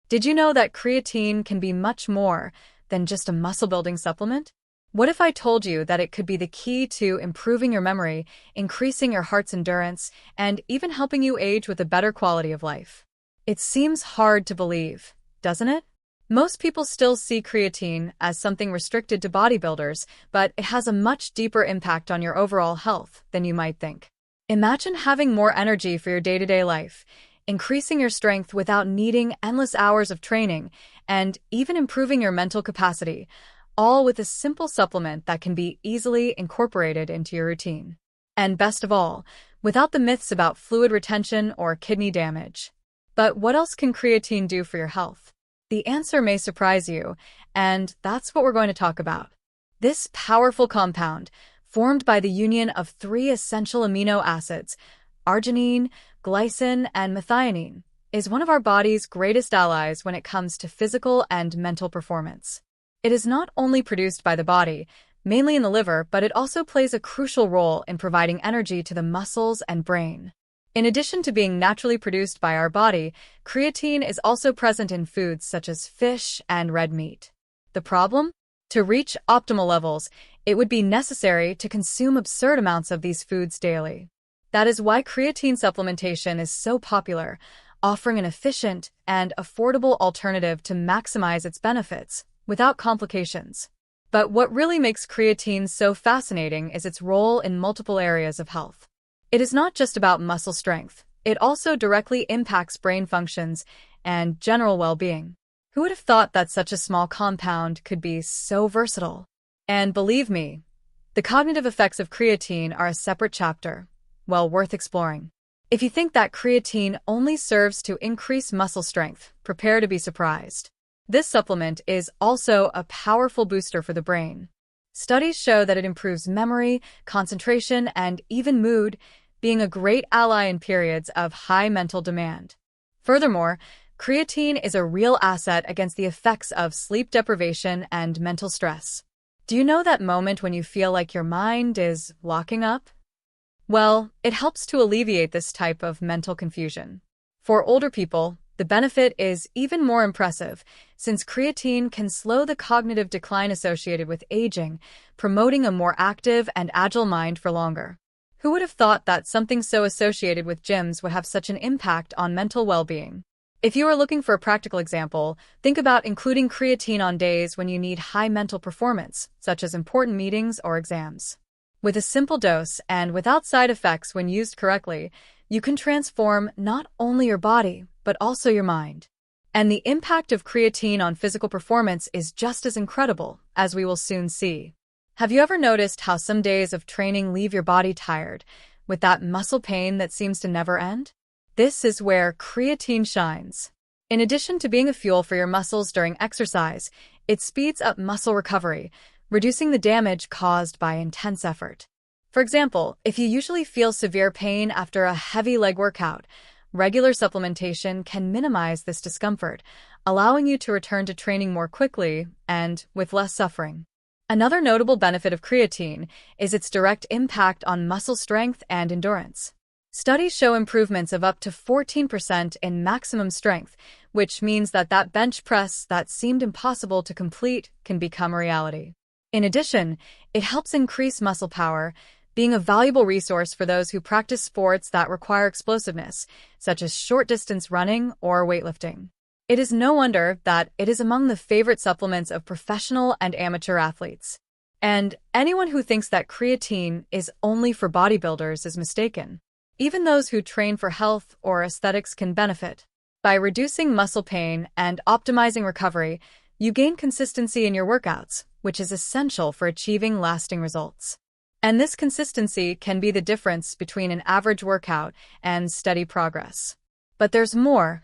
Did you know that creatine can be much more than just a muscle-building supplement? What if I told you that it could be the key to improving your memory, increasing your heart's endurance, and even helping you age with a better quality of life? It seems hard to believe, doesn't it? Most people still see creatine as something restricted to bodybuilders, but it has a much deeper impact on your overall health than you might think. Imagine having more energy for your day-to-day life, increasing your strength without needing endless hours of training, and even improving your mental capacity, all with a simple supplement that can be easily incorporated into your routine. And best of all, without the myths about fluid retention or kidney damage. But what else can creatine do for your health? The answer may surprise you, and that's what we're going to talk about. This powerful compound, formed by the union of three essential amino acids, arginine, glycine, and methionine, is one of our body's greatest allies when it comes to physical and mental performance. It is not only produced by the body, mainly in the liver, but it also plays a crucial role in providing energy to the muscles and brain. In addition to being naturally produced by our body, creatine is also present in foods such as fish and red meat. The problem? To reach optimal levels, it would be necessary to consume absurd amounts of these foods daily. That is why creatine supplementation is so popular, offering an efficient and affordable alternative to maximize its benefits without complications. But what really makes creatine so fascinating is its role in multiple areas of health. It is not just about muscle strength, it also directly impacts brain functions and general well-being. Who would have thought that such a small compound could be so versatile? And believe me, the cognitive effects of creatine are a separate chapter, well worth exploring. If you think that creatine only serves to increase muscle strength, prepare to be surprised. This supplement is also a powerful booster for the brain. Studies show that it improves memory, concentration, and even mood, being a great ally in periods of high mental demand. Furthermore, creatine is a real asset against the effects of sleep deprivation and mental stress. Do you know that moment when you feel like your mind is locking up? Well, it helps to alleviate this type of mental confusion. For older people, the benefit is even more impressive, since creatine can slow the cognitive decline associated with aging, promoting a more active and agile mind for longer. Who would have thought that something so associated with gyms would have such an impact on mental well-being? If you are looking for a practical example, think about including creatine on days when you need high mental performance, such as important meetings or exams. With a simple dose and without side effects when used correctly, you can transform not only your body, but also your mind. And the impact of creatine on physical performance is just as incredible, as we will soon see. Have you ever noticed how some days of training leave your body tired, with that muscle pain that seems to never end? This is where creatine shines. In addition to being a fuel for your muscles during exercise, it speeds up muscle recovery, reducing the damage caused by intense effort. For example, if you usually feel severe pain after a heavy leg workout, regular supplementation can minimize this discomfort, allowing you to return to training more quickly and with less suffering. Another notable benefit of creatine is its direct impact on muscle strength and endurance. Studies show improvements of up to 14% in maximum strength, which means that bench press that seemed impossible to complete can become a reality. In addition, it helps increase muscle power, being a valuable resource for those who practice sports that require explosiveness, such as short-distance running or weightlifting. It is no wonder that it is among the favorite supplements of professional and amateur athletes. And anyone who thinks that creatine is only for bodybuilders is mistaken. Even those who train for health or aesthetics can benefit. By reducing muscle pain and optimizing recovery, you gain consistency in your workouts, which is essential for achieving lasting results. And this consistency can be the difference between an average workout and steady progress. But there's more.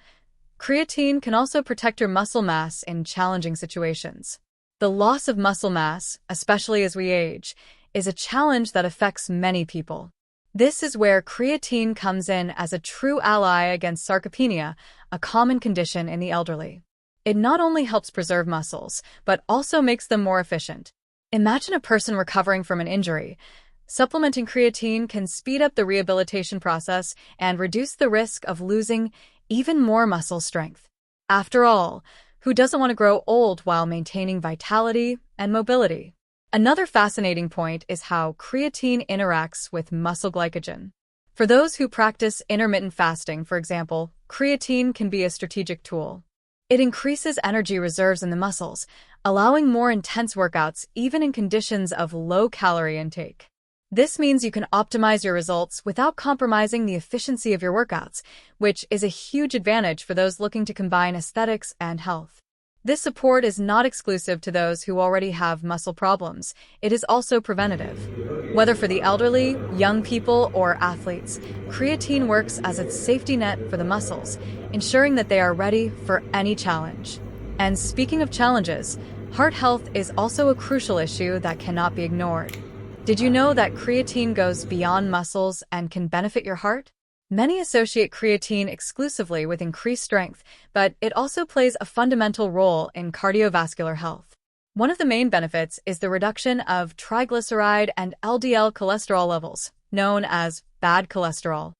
Creatine can also protect your muscle mass in challenging situations. The loss of muscle mass, especially as we age, is a challenge that affects many people. This is where creatine comes in as a true ally against sarcopenia, a common condition in the elderly. It not only helps preserve muscles, but also makes them more efficient. Imagine a person recovering from an injury. Supplementing creatine can speed up the rehabilitation process and reduce the risk of losing even more muscle strength. After all, who doesn't want to grow old while maintaining vitality and mobility? Another fascinating point is how creatine interacts with muscle glycogen. For those who practice intermittent fasting, for example, creatine can be a strategic tool. It increases energy reserves in the muscles, allowing more intense workouts even in conditions of low calorie intake. This means you can optimize your results without compromising the efficiency of your workouts, which is a huge advantage for those looking to combine aesthetics and health. This support is not exclusive to those who already have muscle problems. It is also preventative. Whether for the elderly, young people, or athletes, creatine works as a safety net for the muscles, ensuring that they are ready for any challenge. And speaking of challenges, heart health is also a crucial issue that cannot be ignored. Did you know that creatine goes beyond muscles and can benefit your heart? Many associate creatine exclusively with increased strength, but it also plays a fundamental role in cardiovascular health. One of the main benefits is the reduction of triglyceride and LDL cholesterol levels, known as bad cholesterol.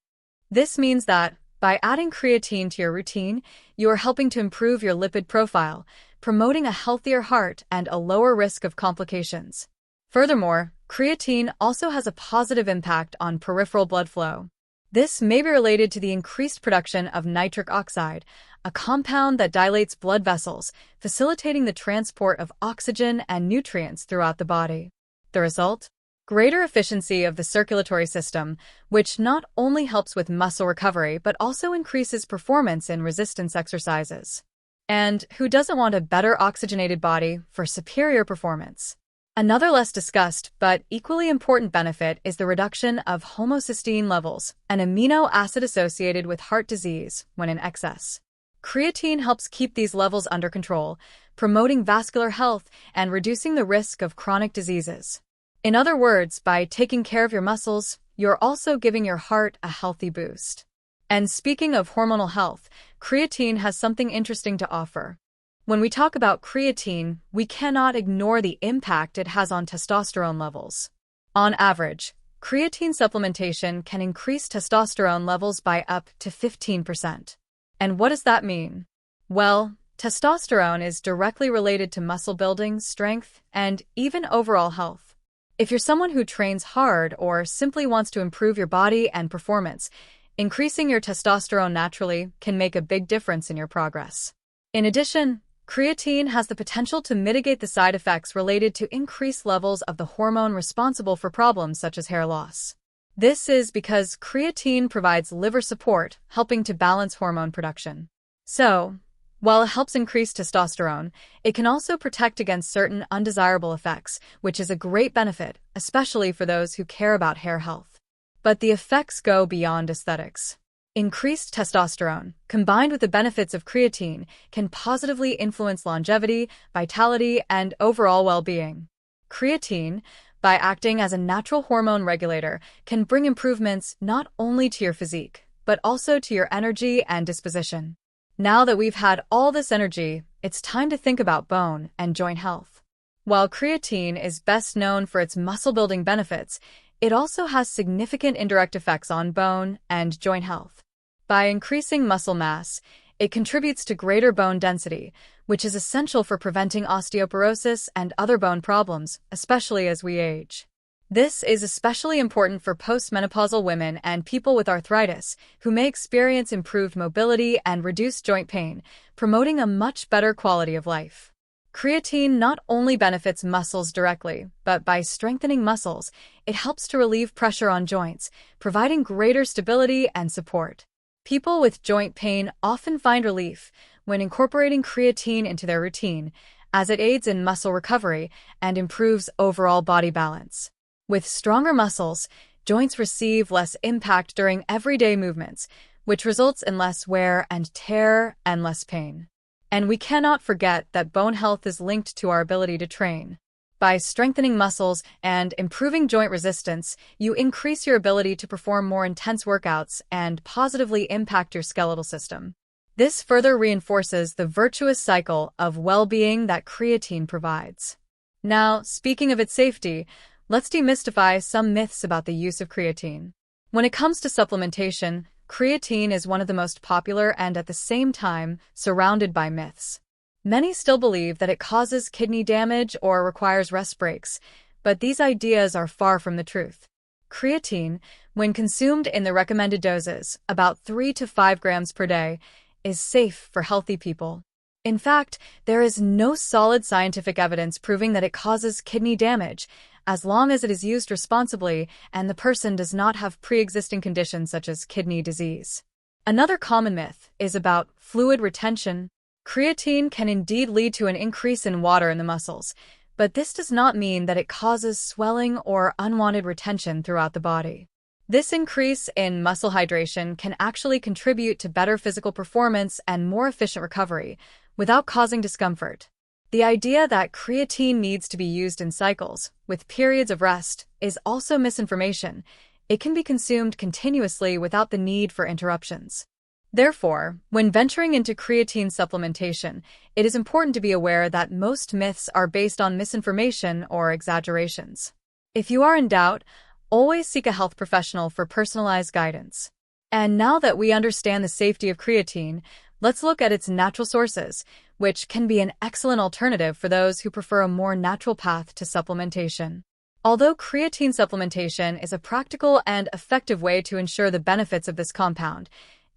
This means that by adding creatine to your routine, you are helping to improve your lipid profile, promoting a healthier heart and a lower risk of complications. Furthermore, creatine also has a positive impact on peripheral blood flow. This may be related to the increased production of nitric oxide, a compound that dilates blood vessels, facilitating the transport of oxygen and nutrients throughout the body. The result? Greater efficiency of the circulatory system, which not only helps with muscle recovery but also increases performance in resistance exercises. And who doesn't want a better oxygenated body for superior performance? Another less discussed but equally important benefit is the reduction of homocysteine levels, an amino acid associated with heart disease when in excess. Creatine helps keep these levels under control, promoting vascular health and reducing the risk of chronic diseases. In other words, by taking care of your muscles, you're also giving your heart a healthy boost. And speaking of hormonal health, creatine has something interesting to offer. When we talk about creatine, we cannot ignore the impact it has on testosterone levels. On average, creatine supplementation can increase testosterone levels by up to 15%. And what does that mean? Well, testosterone is directly related to muscle building, strength, and even overall health. If you're someone who trains hard or simply wants to improve your body and performance, increasing your testosterone naturally can make a big difference in your progress. In addition, creatine has the potential to mitigate the side effects related to increased levels of the hormone responsible for problems such as hair loss. This is because creatine provides liver support, helping to balance hormone production. So, while it helps increase testosterone, it can also protect against certain undesirable effects, which is a great benefit, especially for those who care about hair health. But the effects go beyond aesthetics. Increased testosterone, combined with the benefits of creatine, can positively influence longevity, vitality, and overall well-being. Creatine, by acting as a natural hormone regulator, can bring improvements not only to your physique, but also to your energy and disposition. Now that we've had all this energy, it's time to think about bone and joint health. While creatine is best known for its muscle-building benefits, it also has significant indirect effects on bone and joint health. By increasing muscle mass, it contributes to greater bone density, which is essential for preventing osteoporosis and other bone problems, especially as we age. This is especially important for postmenopausal women and people with arthritis, who may experience improved mobility and reduced joint pain, promoting a much better quality of life. Creatine not only benefits muscles directly, but by strengthening muscles, it helps to relieve pressure on joints, providing greater stability and support. People with joint pain often find relief when incorporating creatine into their routine, as it aids in muscle recovery and improves overall body balance. With stronger muscles, joints receive less impact during everyday movements, which results in less wear and tear and less pain. And we cannot forget that bone health is linked to our ability to train. By strengthening muscles and improving joint resistance, you increase your ability to perform more intense workouts and positively impact your skeletal system. This further reinforces the virtuous cycle of well-being that creatine provides. Now, speaking of its safety, let's demystify some myths about the use of creatine. When it comes to supplementation, creatine is one of the most popular and at the same time surrounded by myths. Many still believe that it causes kidney damage or requires rest breaks, but these ideas are far from the truth. Creatine, when consumed in the recommended doses, about 3 to 5 grams per day, is safe for healthy people. In fact, there is no solid scientific evidence proving that it causes kidney damage, as long as it is used responsibly and the person does not have pre-existing conditions such as kidney disease. Another common myth is about fluid retention. Creatine can indeed lead to an increase in water in the muscles, but this does not mean that it causes swelling or unwanted retention throughout the body. This increase in muscle hydration can actually contribute to better physical performance and more efficient recovery, without causing discomfort. The idea that creatine needs to be used in cycles, with periods of rest, is also misinformation. It can be consumed continuously without the need for interruptions. Therefore, when venturing into creatine supplementation, it is important to be aware that most myths are based on misinformation or exaggerations. If you are in doubt, always seek a health professional for personalized guidance. And now that we understand the safety of creatine, let's look at its natural sources, which can be an excellent alternative for those who prefer a more natural path to supplementation. Although creatine supplementation is a practical and effective way to ensure the benefits of this compound,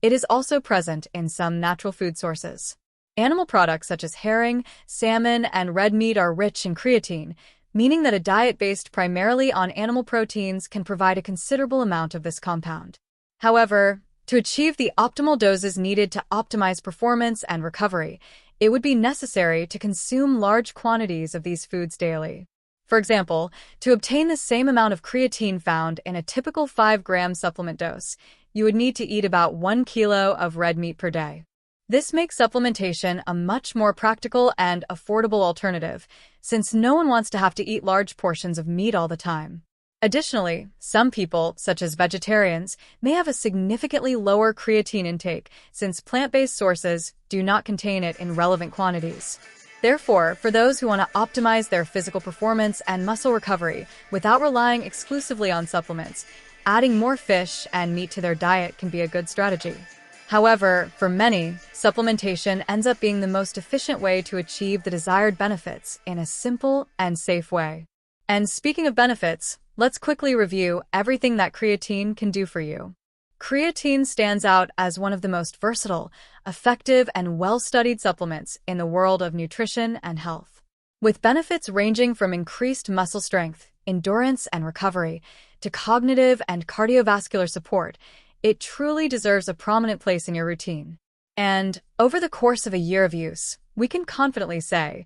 it is also present in some natural food sources. Animal products such as herring, salmon, and red meat are rich in creatine, meaning that a diet based primarily on animal proteins can provide a considerable amount of this compound. However, to achieve the optimal doses needed to optimize performance and recovery, it would be necessary to consume large quantities of these foods daily. For example, to obtain the same amount of creatine found in a typical 5-gram supplement dose, you would need to eat about 1 kilo of red meat per day. This makes supplementation a much more practical and affordable alternative, since no one wants to have to eat large portions of meat all the time. Additionally, some people, such as vegetarians, may have a significantly lower creatine intake, since plant-based sources do not contain it in relevant quantities. Therefore, for those who want to optimize their physical performance and muscle recovery without relying exclusively on supplements, adding more fish and meat to their diet can be a good strategy. However, for many, supplementation ends up being the most efficient way to achieve the desired benefits in a simple and safe way. And speaking of benefits, let's quickly review everything that creatine can do for you. Creatine stands out as one of the most versatile, effective, and well-studied supplements in the world of nutrition and health. With benefits ranging from increased muscle strength, endurance, and recovery, to cognitive and cardiovascular support, it truly deserves a prominent place in your routine. And over the course of a year of use, we can confidently say,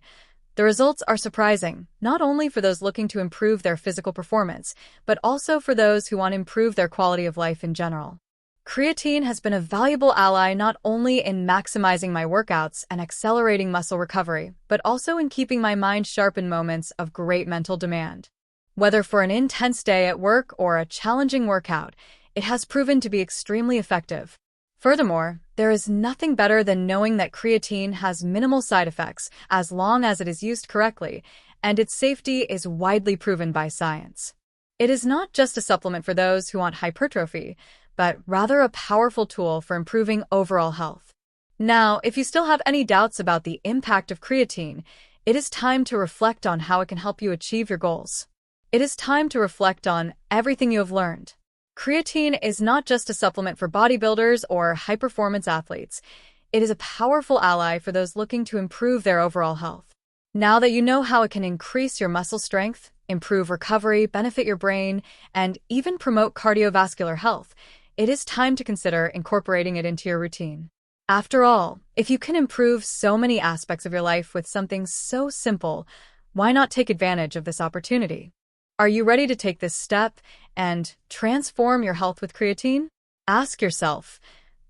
the results are surprising, not only for those looking to improve their physical performance, but also for those who want to improve their quality of life in general. Creatine has been a valuable ally not only in maximizing my workouts and accelerating muscle recovery, but also in keeping my mind sharp in moments of great mental demand. Whether for an intense day at work or a challenging workout, it has proven to be extremely effective. Furthermore, there is nothing better than knowing that creatine has minimal side effects as long as it is used correctly, and its safety is widely proven by science. It is not just a supplement for those who want hypertrophy, but rather a powerful tool for improving overall health. Now, if you still have any doubts about the impact of creatine, it is time to reflect on how it can help you achieve your goals. It is time to reflect on everything you have learned. Creatine is not just a supplement for bodybuilders or high-performance athletes. It is a powerful ally for those looking to improve their overall health. Now that you know how it can increase your muscle strength, improve recovery, benefit your brain, and even promote cardiovascular health, it is time to consider incorporating it into your routine. After all, if you can improve so many aspects of your life with something so simple, why not take advantage of this opportunity? Are you ready to take this step and transform your health with creatine? Ask yourself,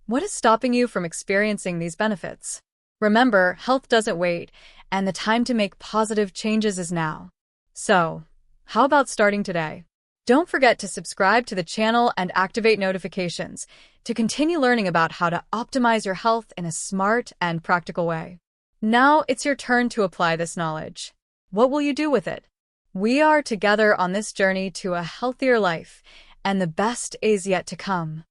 what is stopping you from experiencing these benefits? Remember, health doesn't wait, and the time to make positive changes is now. So, how about starting today? Don't forget to subscribe to the channel and activate notifications to continue learning about how to optimize your health in a smart and practical way. Now it's your turn to apply this knowledge. What will you do with it? We are together on this journey to a healthier life, and the best is yet to come.